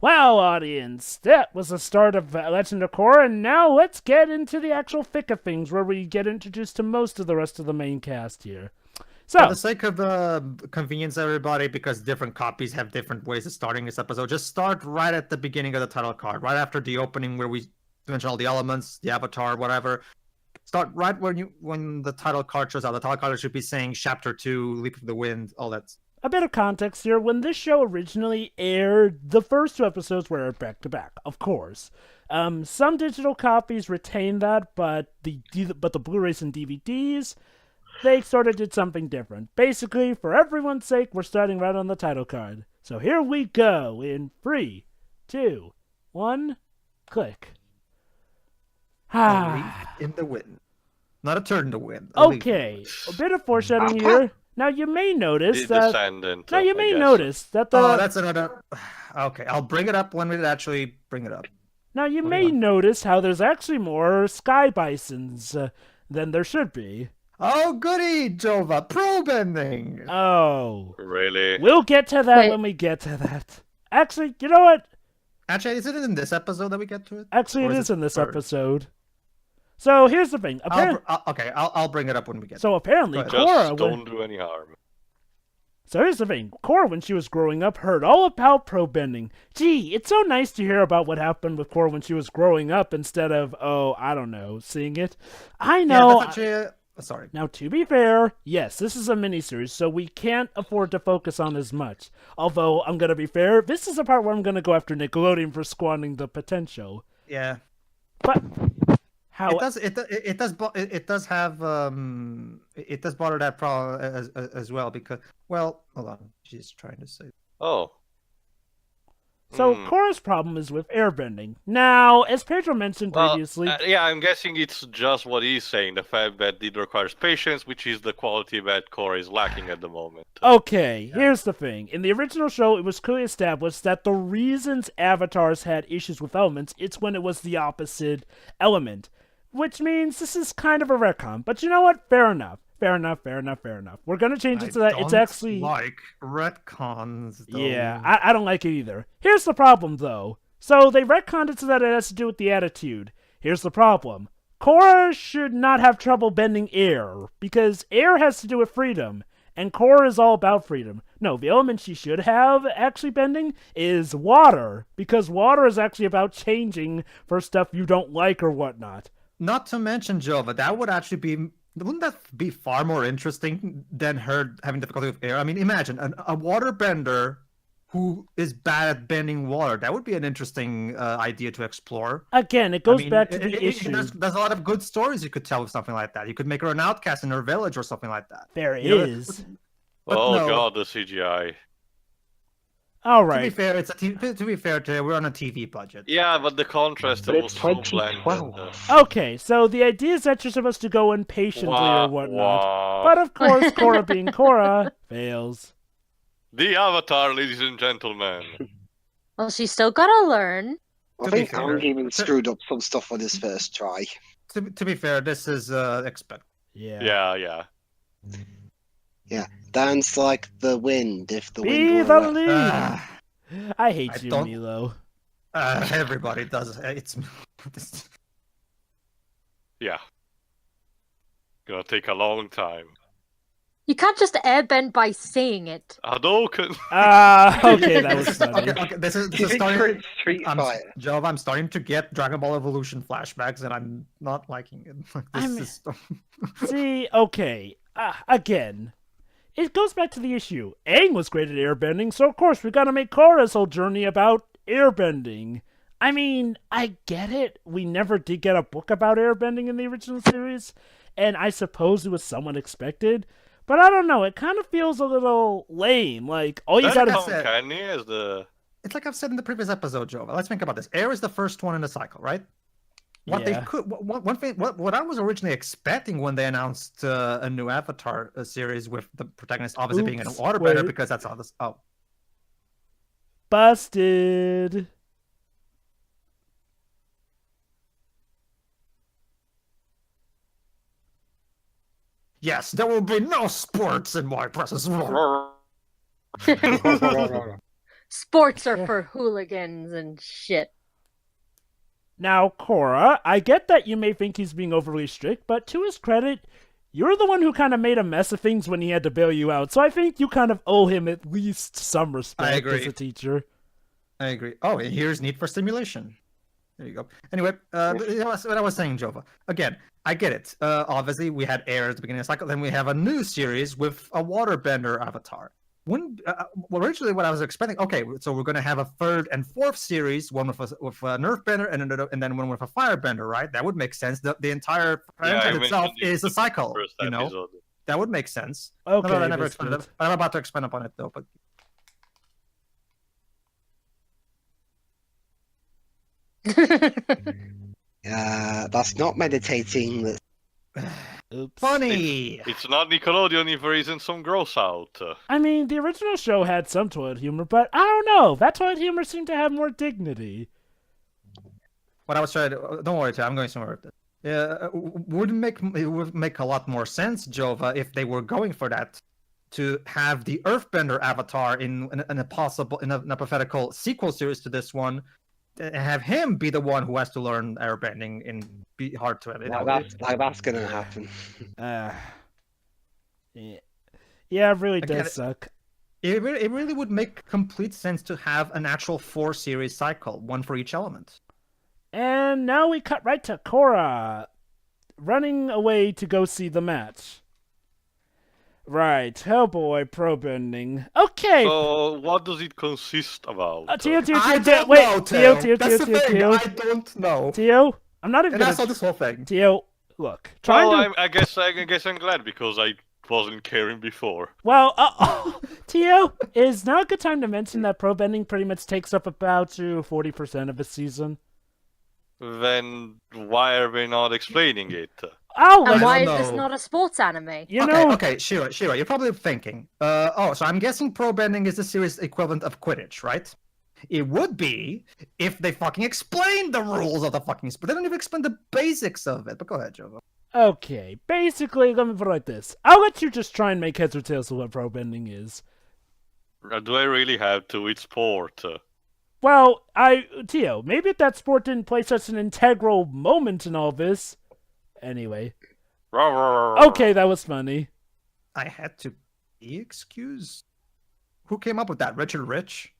Well, audience, that was the start of Legend of Korra, and now let's get into the actual thick of things, where we get introduced to most of the rest of the main cast here. For So, the sake of convenience, everybody, because different copies have different ways of starting this episode, just start right at the beginning of the title card, right after the opening where we mention all the elements, the avatar, whatever. Start right when the title card shows out. The title card should be saying Chapter 2, Leap of the Wind, all that. a bit of context here. When this show originally aired, the first two episodes were aired back to back, of course. Some digital copies retained that, but the Blu-rays and DVDs, they sort of did something different. Basically, for everyone's sake, we're starting right on the title card. So here we go in 3, 2, 1, click. A leaf in the wind. Not a turn in the wind. Okay, a bit of foreshadowing here. Now you may notice that. Now you may notice that the. Oh, that's another. Okay, I'll bring it up when we actually bring it up. Now you may notice how there's actually more sky bisons than there should be. Oh, goody, Jova! Probending! Oh. Really? We'll get to that when we get to that. Actually, you know what? Actually, is it in this episode that we get to it? Actually, it is in this episode. So here's the thing. I'll bring it up when we get. So apparently, Korra don't do any harm. So here's the thing. Korra, when she was growing up, heard all about probending. Gee, it's so nice to hear about what happened with Korra when she was growing up instead of, I don't know, seeing it. I know. Yeah, sorry. Now, to be fair, yes, this is a miniseries, so we can't afford to focus on as much. Although, I'm going to be fair, this is the part where I'm going to go after Nickelodeon for squandering the potential. Yeah. But how it does bother that problem as well because, well, hold on, she's trying to say. Oh. So Korra's problem is with airbending. Now, as Pedro mentioned previously... yeah, I'm guessing it's just what he's saying, the fact that it requires patience, which is the quality that Korra is lacking at the moment. Okay, here's the thing. In the original show, it was clearly established that the reasons avatars had issues with elements, it's when it was the opposite element. Which means this is kind of a retcon. But you know what? Fair enough. Fair enough. We're going to change it so that it's actually... like retcons, though. Yeah, I don't like it either. Here's the problem, though. So they retconned it so that it has to do with the attitude. Here's the problem. Korra should not have trouble bending air, because air has to do with freedom, and Korra is all about freedom. No, the element she should have actually bending is water, because water is actually about changing for stuff you don't like or whatnot. Not to mention, Jova, that would actually be... Wouldn't that be far more interesting than her having difficulty with air? I mean, imagine a water bender who is bad at bending water. That would be an interesting idea to explore. Again, it goes back to the issue. There's a lot of good stories you could tell with something like that. You could make her an outcast in her village or something like that. There is. God, the CGI. All right. To be fair, we're on a TV budget. Yeah, but the contrast was so bland. Okay, so the idea is that you're supposed to go in patiently or whatnot. But of course, Korra being Korra fails. The Avatar, ladies and gentlemen. Well, she's still gotta learn. I think Ang even screwed up some stuff on his first try. To be fair, this is expected. Yeah. Yeah, dance like the wind if the wind Be were the wet. lead. I hate you, Milo. Everybody does. It's. Yeah. Gonna take a long time. You can't just airbend by saying it. Hadouken! Okay, that was funny. Okay, this is starting. Street Fighter. Jove, I'm starting to get Dragon Ball Evolution flashbacks, and I'm not liking it. See, okay. Again, it goes back to the issue. Aang was great at airbending, so of course we gotta make Korra's whole journey about airbending. I mean, I get it. We never did get a book about airbending in the original series, and I suppose it was somewhat expected. But I don't know, it kind of feels a little lame. Like, all you gotta say... It's like I've said in the previous episode, Joe. Let's think about this. Air is the first one in the cycle, right? What they could, one thing, what I was originally expecting when they announced a new Avatar series with the protagonist obviously being a waterbender, because that's how this. Oh, busted. Yes, there will be no sports in my presence. Sports are for hooligans and shit. Now, Korra, I get that you may think he's being overly strict, but to his credit, you're the one who kind of made a mess of things when he had to bail you out, so I think you kind of owe him at least some respect as a teacher. I agree. Oh, and here's need for stimulation. There you go. Anyway, what I was saying, Jova. Again, I get it. Obviously, we had air at the beginning of the cycle, then we have a new series with a waterbender avatar. Originally, what I was expecting, okay, so we're going to have a third and fourth series, one with a nerf bender and then one with a firebender, right? That would make sense. The entire franchise itself is a cycle, you know? Episode. That would make sense. Okay, I never explained it. I'm about to expand upon it, though, but... That's not meditating. That's funny. It's not Nickelodeon if there isn't some gross out. I mean, the original show had some toilet humor, but I don't know. That toilet humor seemed to have more dignity. What I was trying to... Don't worry, I'm going somewhere with this. It would make a lot more sense, Jova, if they were going for that, to have the Earthbender avatar in a pathetical sequel series to this one, have him be the one who has to learn airbending and be hard to edit. That's gonna happen. Yeah, it really does suck. It really would make complete sense to have an actual 4-series cycle, one for each element. And now we cut right to Korra, running away to go see the match. Right, Hellboy Probending. Okay. So, what does it consist about? Tio, I don't know, Tio. That's the thing, I don't know. Tio, I'm not even and gonna... I saw this whole thing. Tio, look. I guess I'm glad because I wasn't caring before. Well, Tio, is now a good time to mention that Probending pretty much takes up about 40% of a season? Then why are we not explaining it? And why is this not a sports anime? Okay, Shira, you're probably thinking, so I'm guessing Probending is the series equivalent of Quidditch, right? It would be if they fucking explained the rules of the fucking sport. They don't even explain the basics of it, but go ahead, Jova. Okay, basically, let me put it like this. I'll let you just try and make heads or tails of what Probending is. Do I really have to? It's sport. Well, Tio, maybe if that sport didn't play such an integral moment in all this. Anyway. Okay, that was funny. I had to be excused. Who came up with that? Richard Rich?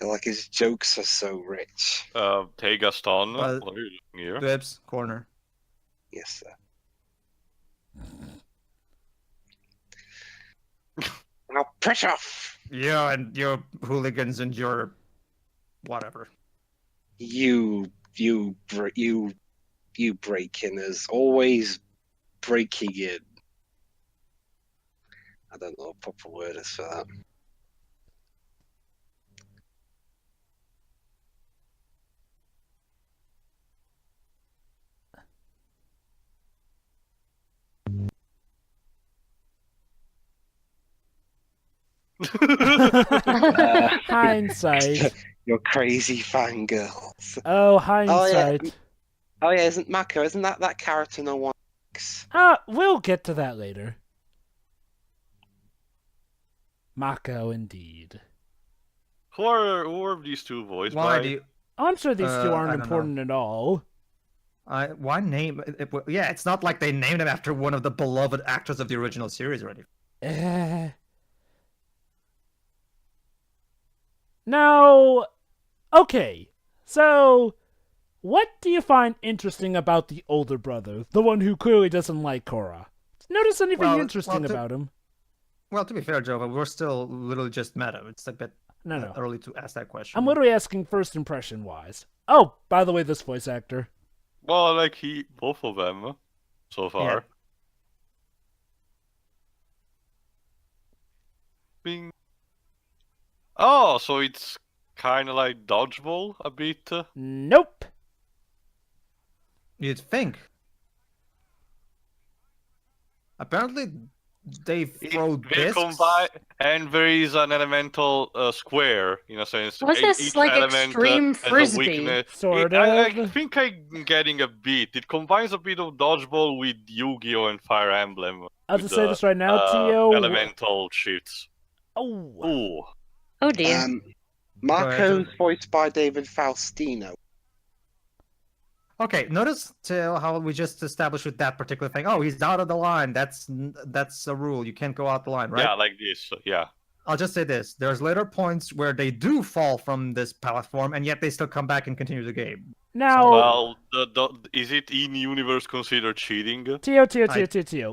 Like his jokes are so rich. Hey Gaston, what are you doing here? Bibs, corner. Yes, sir. Now push off. Yeah, and your hooligans and your whatever. You breaking is always breaking in. I don't know what proper word is for that. Hindsight. You're crazy fangirls. Oh, hindsight. Oh yeah, isn't that character no one likes? We'll get to that later. Mako, indeed. Who are these two voiced by? I'm sure these two aren't important at all. Why name? Yeah, it's not like they named him after one of the beloved actors of the original series already. Now, okay, so what do you find interesting about the older brother, the one who clearly doesn't like Korra? Notice anything interesting about him? Well, to be fair, Jova, we're still literally just met him. It's a bit early to ask that question. I'm literally asking first impression-wise. Oh, by the way, this voice actor. Well, I like both of them so far. Yeah. Bing. Oh, so it's kind of like dodgeball a bit? Nope. You'd think. Apparently, they throw discs. And there is an elemental square, in a sense. Was this like extreme frisbee? Sort of. I think I'm getting a bit. It combines a bit of dodgeball with Yu-Gi-Oh! And Fire Emblem. I'll with just say this right now, Tio. elemental shifts. Oh, Ooh. Oh dear. Marco's voiced by David Faustino. Okay, notice how we just established with that particular thing. Oh, he's out of the line. That's a rule. You can't go out the line, right? Yeah, like this. Yeah. I'll just say this: there's later points where they do fall from this platform, and yet they still come back and continue the game. now, Well, is it in universe considered cheating? Tio.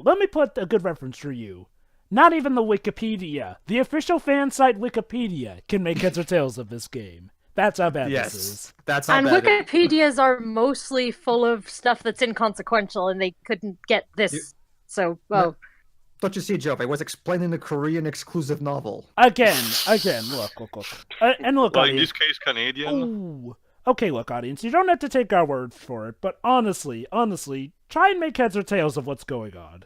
Let me put a good reference for you. Not even the Wikipedia, the official fan site Wikipedia, can make heads or tails of this game. That's how bad this is. Yes, that's how And bad it is. Wikipedias are mostly full of stuff that's inconsequential, and they couldn't get this. So, well, Don't you see, Joe? I was explaining the Korean exclusive novel. Again, look. And look, Well, in audience. this case, Canadian. Ooh. Okay, look, audience, you don't have to take our word for it, but honestly, try and make heads or tails of what's going on.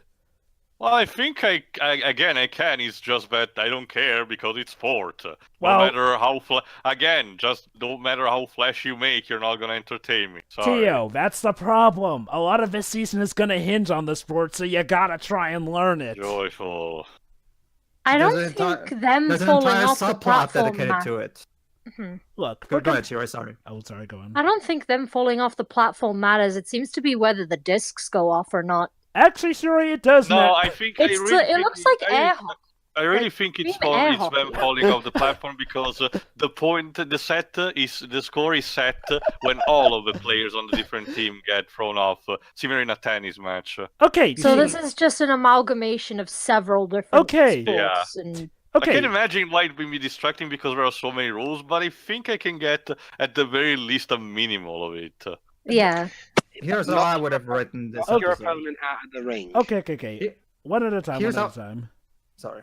Well, I think I can. It's just that I don't care because it's sport. Well- No matter how just don't matter how flashy you make, you're not gonna entertain me. Sorry. Tio, that's the problem. A lot of this season is gonna hinge on the sport, so you gotta try and learn it. Joyful. I There's don't an entire- think them There's an falling entire off the subplot platform. dedicated to it. Look, Go ahead, Shiro. Sorry. Oh, sorry, go on. I don't think them falling off the platform matters. It seems to be whether the discs go off or not. Actually, Suri, it does No, matter. I think It looks like air hockey. I really like think it's extreme air them hockey. falling off the platform because the score is set when all of the players on the different team get thrown off, similar in a tennis match. Okay, So Tio. this is just an amalgamation of several different Okay. sports. And I can Okay, imagine it might be distracting because there are so many rules, but I think I can get at the very least a minimal of it. yeah. Here's how I would have written this. Knock your episode. opponent out of the ring. okay. One at a time, Here's one at a time. Sorry.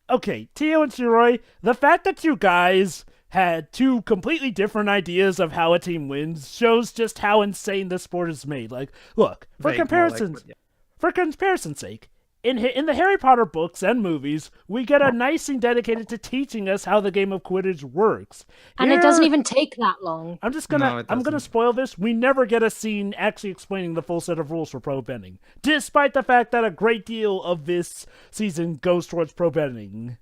Okay, Tio and Shiroi, the fact that you guys had two completely different ideas of how a team wins shows just how insane this sport is made. Like, look, for Vague, more like, comparison's but yeah. for comparison's sake, in the Harry Potter books and movies, we get a nice scene dedicated to teaching us how the game of Quidditch works. And it doesn't Here- even take that long. I'm just No, gonna it I'm gonna doesn't. spoil this. We never get a scene actually explaining the full set of rules for pro bending, despite the fact that a great deal of this season goes towards pro bending.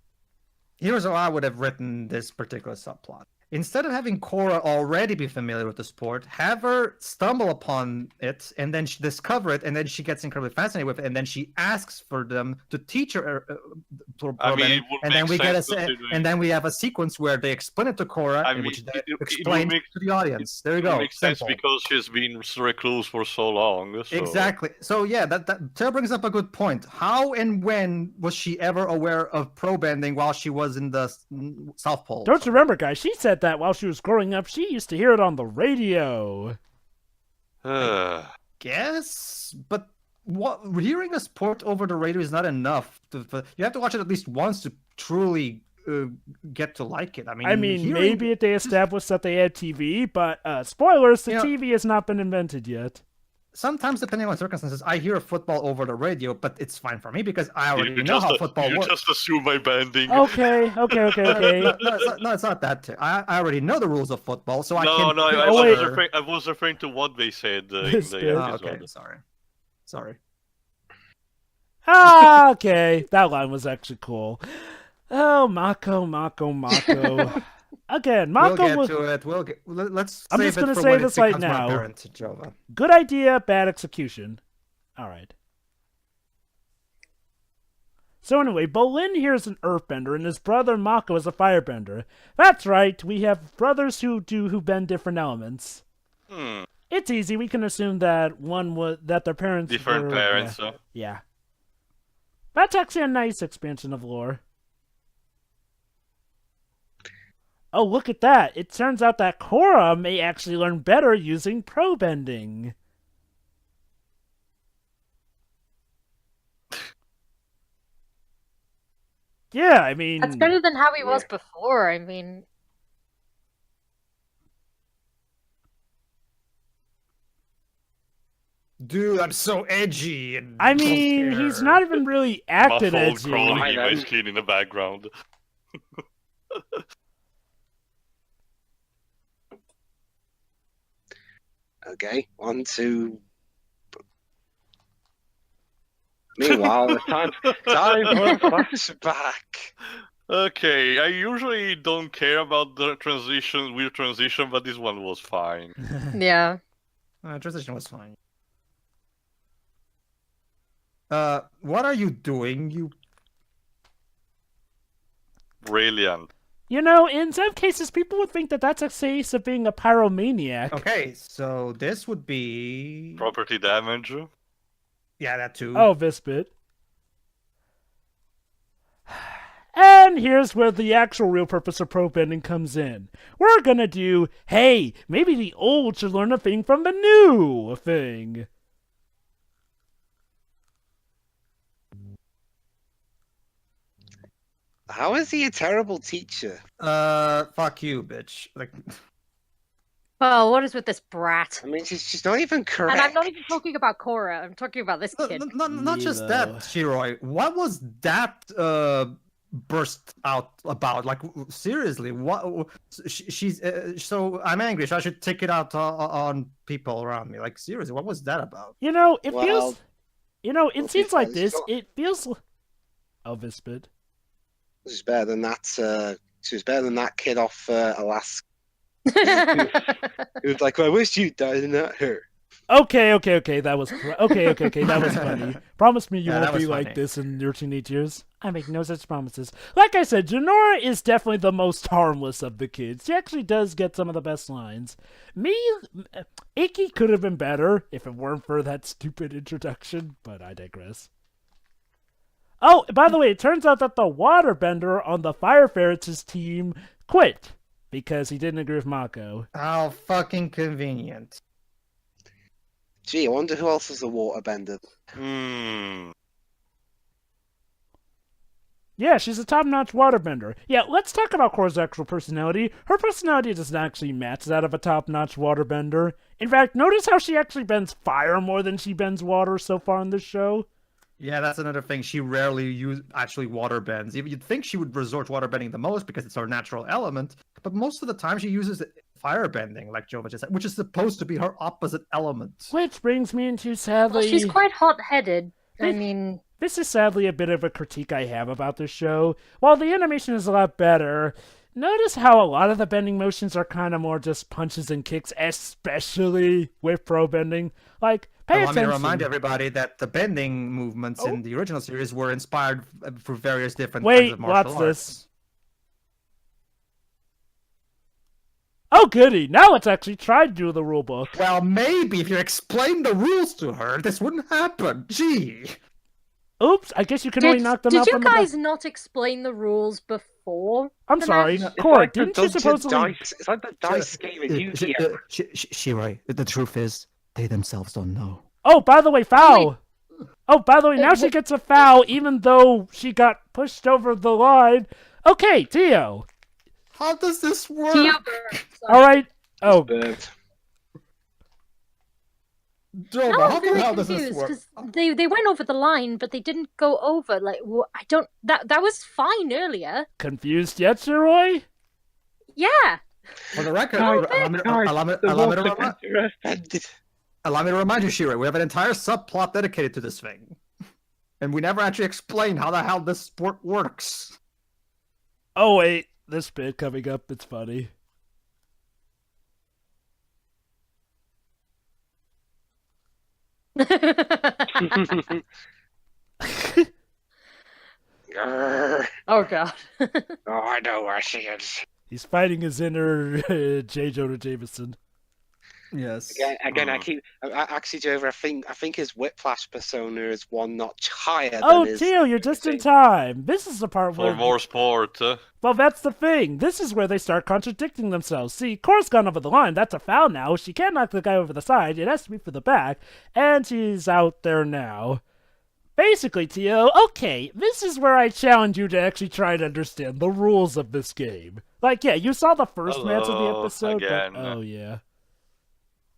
Here's how I would have written this particular subplot. Instead of having Korra already be familiar with the sport, have her stumble upon it and then she discover it, and then she gets incredibly fascinated with it, and then she asks for them to teach her. I mean, it would and then make we get sense considering- and then we have a sequence where they explain it to Korra, I in mean, which they it would explain make- to the audience. There you It go. makes sense Simple. because she's been recluse for so long. So. Exactly. So yeah, that Tara brings up a good point. How and when was she ever aware of pro bending while she was in the South Pole? Don't you remember, guys? She said that while she was growing up. She used to hear it on the radio. Guess, but what hearing a sport over the radio is not enough. You have to watch it at least once to truly get to like it. I mean, hearing- Maybe if they established that they had TV, but spoilers, the Yeah. TV has not been invented yet. Sometimes, depending on circumstances, I hear football over the radio, but it's fine for me because I already You know just, how football you works. just assume my banding. Okay. No, it's not that. I already know the rules of football, so I can. No, I was referring to what they said in the Spirit. episode. Okay, sorry. Okay. That line was actually cool. Oh, Mako. Again, We'll Mako get was to it. Let's. I'm save just it gonna for say when this it right becomes more now. apparent to Jova. good idea, bad execution. All right. So anyway, Bolin here is an earthbender, and his brother Mako is a firebender. That's right, we have brothers who bend different elements. It's easy. We can assume that that their parents Different were, parents. Yeah. That's actually a nice expansion of lore. Oh, look at that! It turns out that Korra may actually learn better using probending. Yeah, I mean... That's better than how he was before. I mean, Dude, I'm so edgy. And I don't mean, care. he's not even really acted Muffled edgy. crawling I in my know. skin in the background. Okay, on to Meanwhile, it's time for a flashback. Okay, I usually don't care about the weird transition, but this one was fine. Yeah. Transition was fine. What are you doing? You Brilliant. You know, in some cases, people would think that that's a case of being a pyromaniac. okay? So this would be Property damage. yeah, that too. Oh, this bit. And here's where the actual real purpose of Probending comes in. We're gonna do, hey, maybe the old should learn a thing from the new thing. How is he a terrible teacher? Fuck you, bitch. Like, Well, what is with this brat? I mean, she's not even correct. And I'm not even talking about Korra. I'm talking about this kid. not just that, Shiroi. What was that burst out about? Like, seriously, what? She's so I'm angry. So I should take it out on people around me. Like, seriously, what was that about? You know, it Well, feels. You know, it well, seems like because this. It feels. Oh, this bit. She's better than that. She was better than that kid off Alaska. It was like, I wish you died and not her. Okay, that was that was funny. Promise me you Yeah, won't that was be like funny. this in your teenage years. I make no such promises. Like I said, Janora is definitely the most harmless of the kids. She actually does get some of the best lines. Iki could have been better if it weren't for that stupid introduction, but I digress. Oh, by the way, it turns out that the waterbender on the Fire Ferrets' team quit because he didn't agree with Mako. How fucking convenient. Gee, I wonder who else is a waterbender. Yeah, she's a top-notch waterbender. Yeah, let's talk about Korra's actual personality. Her personality doesn't actually match that of a top-notch waterbender. In fact, notice how she actually bends fire more than she bends water so far in this show. Yeah, that's another thing. She rarely actually water bends. You'd think she would resort to water bending the most because it's her natural element, but most of the time she uses fire bending, like Jova just said, which is supposed to be her opposite element. Which brings me into sadly... Well, she's quite hot-headed. I mean... This is sadly a bit of a critique I have about this show. While the animation is a lot better, notice how a lot of the bending motions are kind of more just punches and kicks, especially with Probending. Like, pay Allow me attention. to remind everybody that the bending movements in the original series were inspired through various different kinds of martial watch arts. this. Oh, goody. Now let's actually try to do the rule book. Well, maybe if you explained the rules to her, this wouldn't happen. Gee. Oops, I guess you can only knock them out Did you from the guys not explain the rules before? I'm the sorry. match? Korra, didn't you supposedly... It's like the dice game in Yu-Gi-Oh! Shiroi, the truth is, they themselves don't know. Oh, by the way, foul! Oh, by the way, now she gets a foul even though she got pushed over the line. Okay, Tio. How does this work? All right. Oh, Bird. Jova, I how was really the hell does this confused work? because they went over the line, but they didn't go over. Like, I don't. That was fine earlier. confused yet, Shiroi? Yeah. For the record, No, allow me to remind you, Shiroi, we have an entire subplot dedicated to this thing. And we never actually explained how the hell this sport works. Oh, wait. This bit coming up, it's funny. Oh god. Oh, I know where she is. He's fighting his inner J. Jonah Jameson. Yes. Again, actually, Jover, I think his Whiplash persona is one notch higher Oh, than his... Tio, you're just in time. This is the part For where... more sport. Well, that's the thing. This is where they start contradicting themselves. See, Korra's gone over the line. That's a foul now. She can't knock the guy over the side. It has to be for the back. And she's out there now. Basically, Tio, okay, this is where I challenge you to actually try to understand the rules of this game. Like, yeah, you saw the first match of the Hello, episode, again. but... Oh, yeah.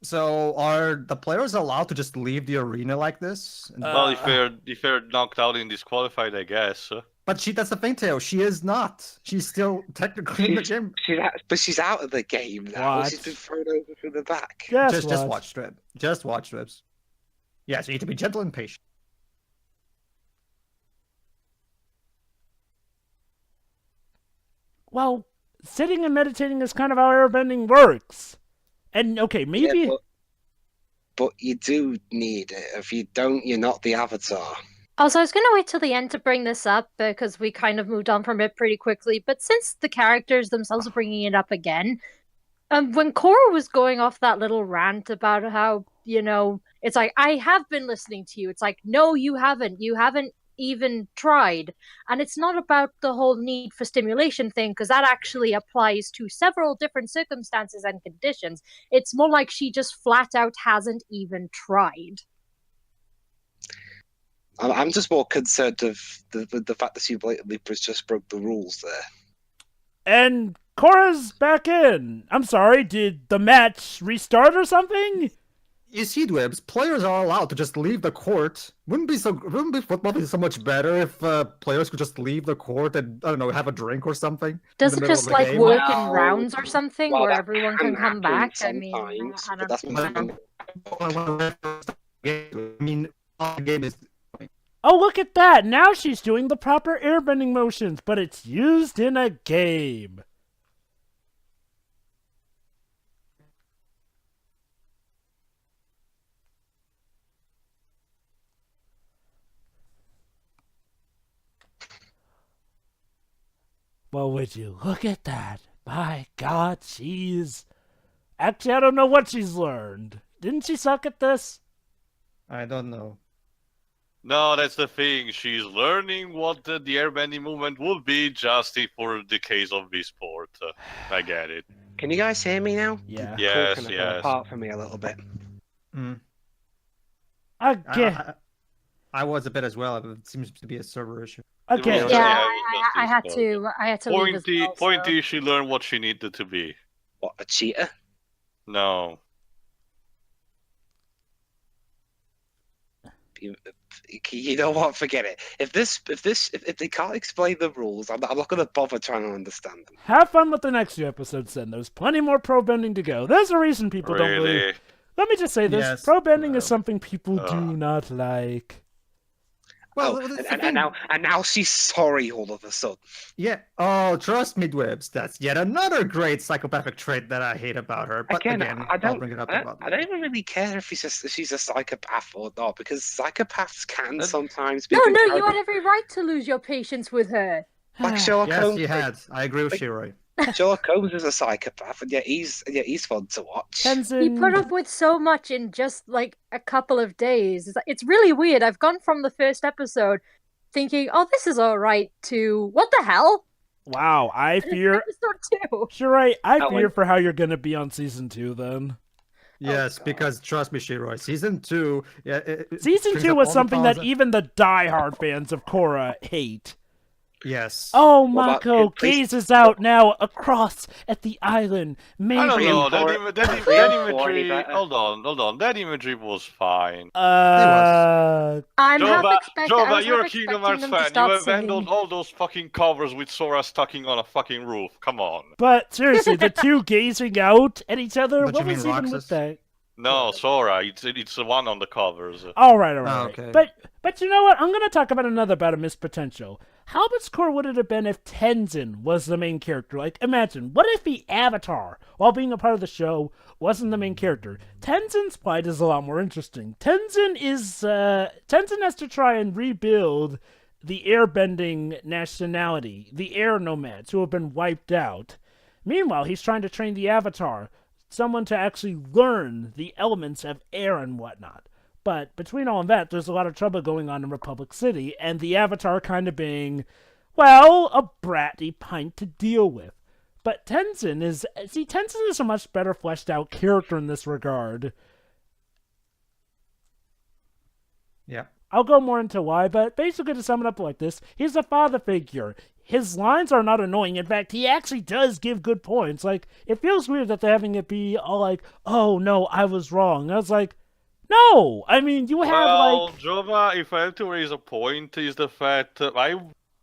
So, are the players allowed to just leave the arena like this? Well, if they're knocked out and disqualified, I guess. But that's the thing, Teo. She is not. She's still technically in the game. But she's out of the game now. What? She's been thrown over from the back. Just watch, Strip. Just watch, Strips. Yeah, so you need to be gentle and patient. well, sitting and meditating is kind of how airbending works. And okay, Yeah, maybe but you do need it. If you don't, you're not the Avatar. Also, I was going to wait till the end to bring this up because we kind of moved on from it pretty quickly. But since the characters themselves are bringing it up again, when Korra was going off that little rant about how, it's like, I have been listening to you. It's like, no, you haven't. You haven't even tried. And it's not about the whole need for stimulation thing, because that actually applies to several different circumstances and conditions. It's more like she just flat out hasn't even tried. I'm just more concerned of the fact that she blatantly just broke the rules there. and Korra's back in. I'm sorry, did the match restart or something? You see, Dwebs, players are allowed to just leave the court. Wouldn't football be so much better if players could just leave the court and, I don't know, have a drink or something? Does it just like game? work in Well, rounds or something well, where that everyone can can come happen back? I mean, sometimes, I but don't that's know. I mean, the game is. Oh, look at that! Now she's doing the proper airbending motions, but it's used in a game. Well, would you look at that? My God, she's... Actually, I don't know what she's learned. Didn't she suck at this? I don't know. No, that's the thing. She's learning what the airbending movement would be just for the case of this sport. I get it. Can you guys hear me now? Yeah. The Yes, call kind of yes. fell apart for me a little bit. Again. I was a bit as well. It seems to be a server issue. Again. Yeah, Yeah, it was I had just to. I had to leave as Pointy, well. Pointy, she learned what she needed to be. What, a cheater? No. You know what? Forget it. If they can't explain the rules, I'm not going to bother trying to understand them. Have fun with the next few episodes then. There's plenty more pro bending to go. There's a reason people don't really... Really? Let me just say this. Yes. Pro bending is something people do not like. Well, Oh, that's the and thing. now she's sorry all of a sudden. Yeah. Oh, trust me, Dwebs. That's yet another great psychopathic trait that I hate about her. But again, I'll bring it up about I don't even really care if she's a psychopath or not, because psychopaths can sometimes be. No, you comparative- had every right to lose your patience with her. like Sherlock Yes, Holmes. he had. I agree with Shiroi. Sherlock Holmes is a psychopath, and yet he's fun to watch. Tenzin... He put up with so much in just like a couple of days. It's really weird. I've gone from the first episode thinking, "Oh, this is all right," to "What the hell?" Wow, I fear... Episode 2. Sure, right. I Oh, fear and- for how you're going to be on season 2 then. Yes, God. because trust me, Shiroi, season 2. Yeah, Season brings 2 up was all the something that cons- even the die-hard fans of Korra hate. Yes. Oh, What about- Mako please- gazes out now across at the island. Maybe... I don't know. That, Reinforce- that reinforce imagery. better. Hold on. That imagery was fine. I'm half Jova, expecting. I Jova, was you're half a Kingdom expecting Hearts them to fan. You start have handled singing. all those fucking covers with Sora stucking on a fucking roof. Come on. But seriously, the two gazing out at each other, What what you was mean, even Roxas? with that? No, Sora. It's the one on the covers. All right. Oh, okay. But you know what? I'm going to talk about another about a missed potential. How much core would it have been if Tenzin was the main character? Like, imagine, what if the Avatar, while being a part of the show, wasn't the main character? Tenzin's plight is a lot more interesting. Tenzin has to try and rebuild the airbending nationality, the air nomads who have been wiped out. Meanwhile, he's trying to train the Avatar, someone to actually learn the elements of air and whatnot. But between all of that, there's a lot of trouble going on in Republic City, and the Avatar kind of being, well, a bratty pint to deal with. But Tenzin is a much better fleshed out character in this regard. Yeah. I'll go more into why, but basically to sum it up like this, he's a father figure. His lines are not annoying. In fact, he actually does give good points. Like, it feels weird that they're having it be all like, oh no, I was wrong. I was like, no! I mean, you have Well, like... Jova, if I have to raise a point, is the fact that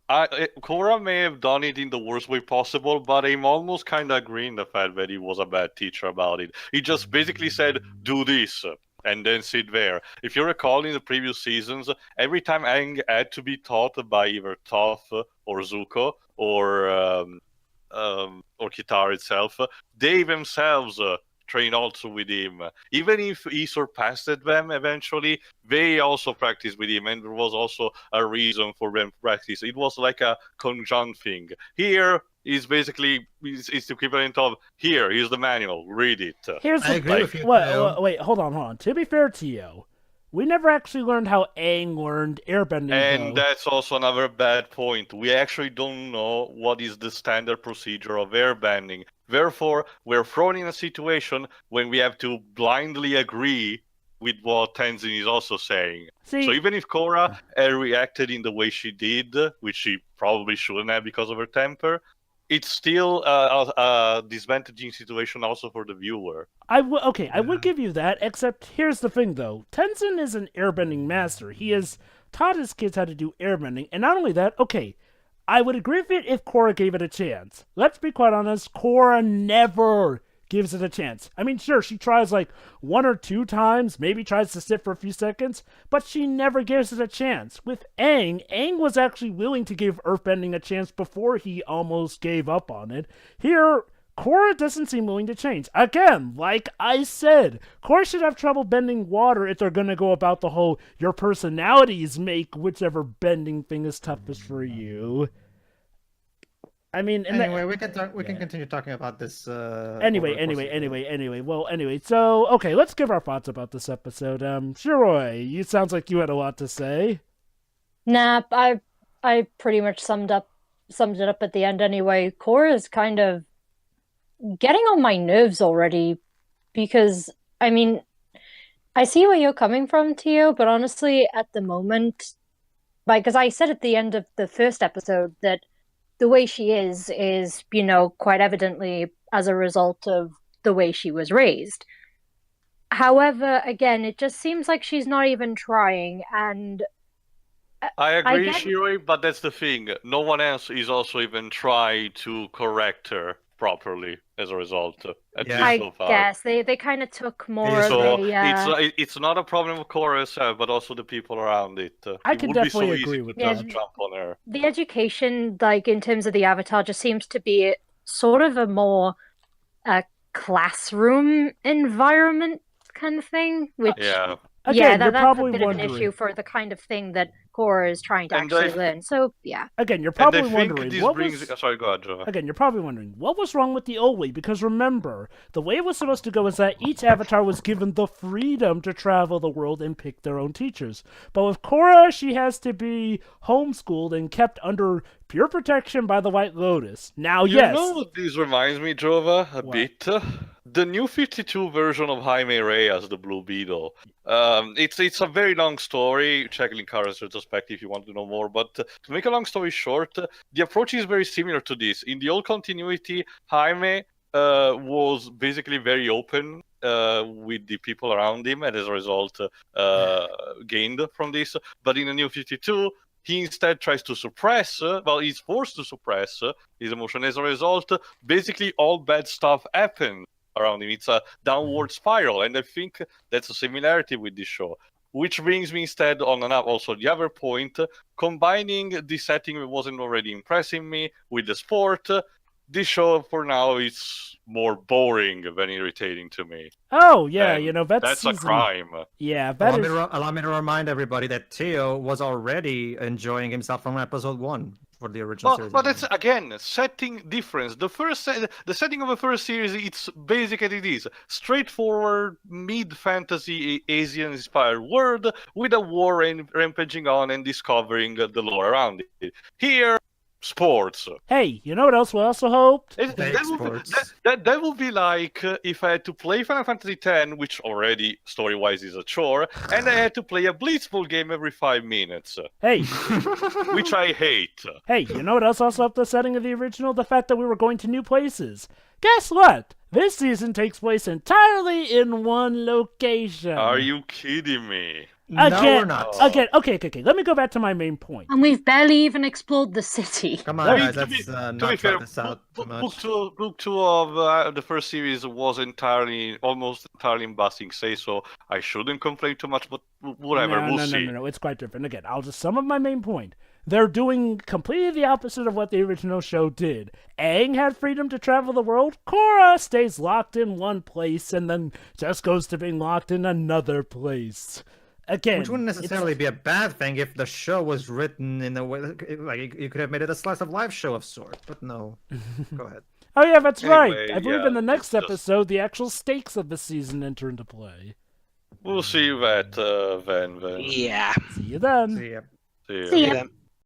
Korra may have done it in the worst way possible, but I'm almost kind of agreeing the fact that he was a bad teacher about it. He just basically said, do this, and then sit there. If you recall in the previous seasons, every time Aang had to be taught by either Toph or Zuko or or Kitara itself, they themselves train also with him. Even if he surpassed them eventually, they also practiced with him, and there was also a reason for them to practice. It was like a conjunct thing. Here is basically it's the equivalent of here's the manual, read it. Here's I the agree with you, Wait, Theo. wait, hold on. To be fair to you, we never actually learned how Aang learned airbending. And though. that's also another bad point. We actually don't know what is the standard procedure of airbending. Therefore, we're thrown in a situation when we have to blindly agree with what Tenzin is also saying. See, So even if Korra reacted in the way she did, which she probably shouldn't have because of her temper, it's still a disadvantaging situation also for the viewer. I would give you that, except here's the thing though. Tenzin is an airbending master. He has taught his kids how to do airbending, and not only that, I would agree with it if Korra gave it a chance. Let's be quite honest, Korra never gives it a chance. I mean, sure, she tries like 1 or 2 times, maybe tries to sit for a few seconds, but she never gives it a chance. With Aang was actually willing to give earthbending a chance before he almost gave up on it. Here, Korra doesn't seem willing to change. Again, like I said, Korra should have trouble bending water if they're gonna go about the whole your personalities make whichever bending thing is toughest for you. I mean, Anyway, we can continue talking about this. Anyway. So, okay, let's give our thoughts about this episode. Shiroi, you sounds like you had a lot to say. Nah, I pretty much summed it up at the end anyway. Korra is kind of getting on my nerves already because, I mean, I see where you're coming from, Tio, but honestly, at the moment, because I said at the end of the first episode that the way she is, quite evidently as a result of the way she was raised. However, again, it just seems like she's not even trying, and I agree, get- Shiroi, but that's the thing. No one else is also even trying to correct her properly as a result, at Yeah. least so far. I guess they kind of took more So of a... it's not a problem with Korra herself, but also the people around it. I It can would be definitely so easy agree to with just that. jump on her. The education, like in terms of the Avatar, just seems to be sort of a more classroom environment kind of thing, which Yeah. Again, you're that's probably a bit wondering. of an issue for the kind of thing that Korra is trying to And actually I- learn. So yeah, Again, you're And I probably think wondering this what brings... was. Sorry, go ahead, Joe. Again, you're probably wondering, what was wrong with the old way? Because remember, the way it was supposed to go is that each avatar was given the freedom to travel the world and pick their own teachers. But with Korra, she has to be homeschooled and kept under pure protection by the White Lotus. Now, You yes. know what this reminds me, Jova, a What? bit? The new 52 version of Jaime Reyes, the Blue Beetle. It's a very long story. Check Linkara's retrospective if you want to know more. But to make a long story short, the approach is very similar to this. In the old continuity, Jaime was basically very open with the people around him, and as a result, gained from this. But in the new 52, he instead tries to suppress, he's forced to suppress his emotion. As a result, basically all bad stuff happens around him. It's a downward spiral, and I think that's a similarity with this show. Which brings me instead on also the other point, combining the setting that wasn't already impressing me with the sport. This show for now is more boring than irritating to me. Oh, yeah, And that's that's a season... crime. Yeah, that is... Allow me to remind everybody that Theo was already enjoying himself from episode 1 for the original series. But it's again setting difference. The setting of the first series, it's basic as it is, straightforward mid-fantasy Asian-inspired world with a war rampaging on and discovering the lore around it. Here, sports. Hey, you know what else we also hoped? That would be like if I had to play Final Fantasy X, which already story-wise is a chore, and I had to play a Blitzball game every 5 minutes, Hey, which I hate. hey, you know what else also helped the setting of the original? The fact that we were going to new places. Guess what? This season takes place entirely in one location. Are you kidding me? Again, No, we're not. Again, okay. Let me go back to my main point. and we've barely even explored the city. Come on, I mean, guys, to be- let's To be not fair, try this out too much. book two of the first series was almost entirely in Basing Say, so I shouldn't complain too much, but whatever, we'll see. No, it's quite different. Again, I'll just sum up my main point. They're doing completely the opposite of what the original show did. Aang had freedom to travel the world. Korra stays locked in one place and then just goes to being locked in another place. Again, Which wouldn't necessarily be a bad thing if the show was written in a way like you could have made it a slice of life show of sorts. But no, go ahead. Oh yeah, that's right. Anyway, I believe yeah, in the next it's just- episode, the actual stakes of the season enter into play. We'll see that then. Yeah. See you then. So yeah. See ya. See ya. Them.